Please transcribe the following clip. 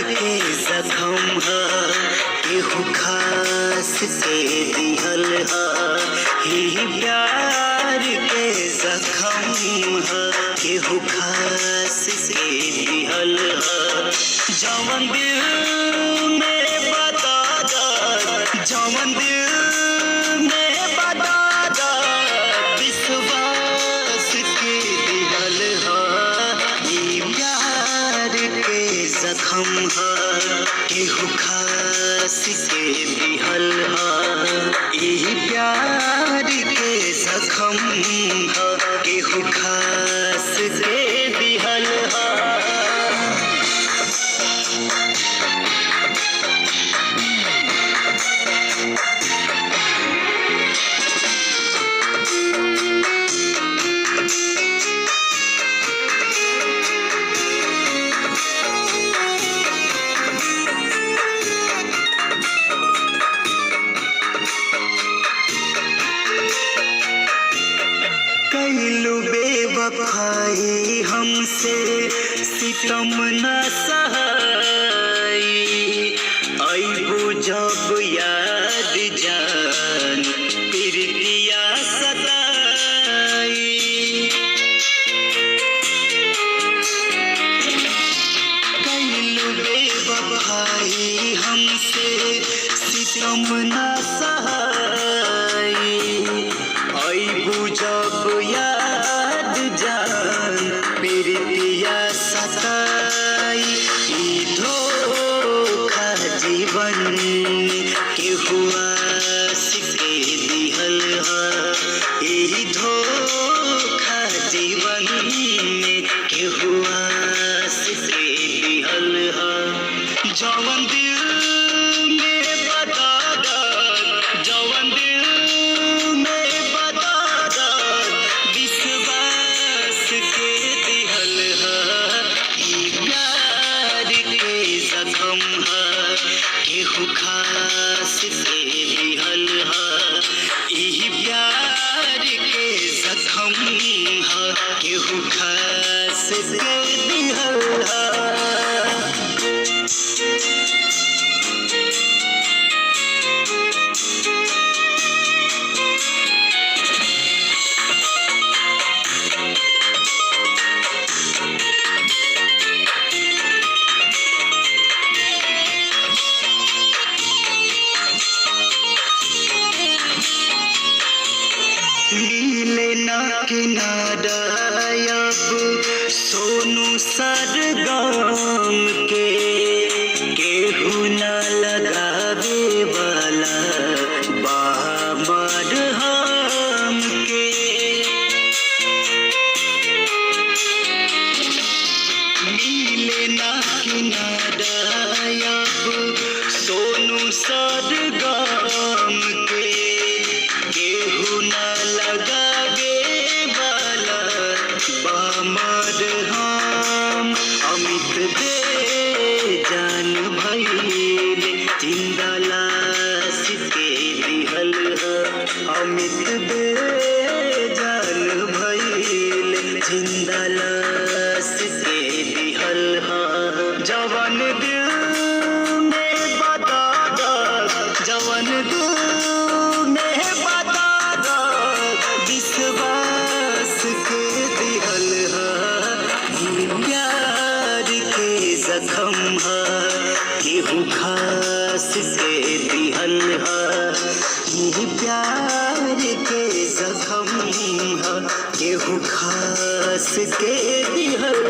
जखम केहू खास के दिहल ही प्यार के जखम केहू खास के दिहल जवन दिल में बता जवन दिल में बता विश्वास के दिहल ही प्यार के जखम केहू खास के दिहल यही प्यार के जखम केहू खास के दिहल कैलू बेवफाई हमसे सितम न सहाई अइबू जब याद जान प्रीतिया सताई कैलू बेवफाई हमसे सितम न सहाई अइबू जब याद जान प्रीतिया सताई ई धोखा जीवन के हुआ के दिहल ई धोखा जीवन के हुआ के दिहल जवन दिल में बता जवन दिल में बता विश्वास के दिहल ई प्यार के जखम केहू खास के दिहल ई प्यार के जखम केहू खास के दिहल नीले ना किनारा अब सोनू सरगम के केहू न लगावे वाला बामर हम के नीले ना किनारा अब सोनू सरगम के केहू न लगावे वाला बामर हम अमित दे जान भइल जिंदा लाश के दिहल अमित दे जान भइल जिंदा लाश के दिहल जवन दिल में बता जवन दिल में बता विश्वास के दिहल प्यार के जखम केहू खास के दिहल यही प्यार के जखम केहू खास के दिहल।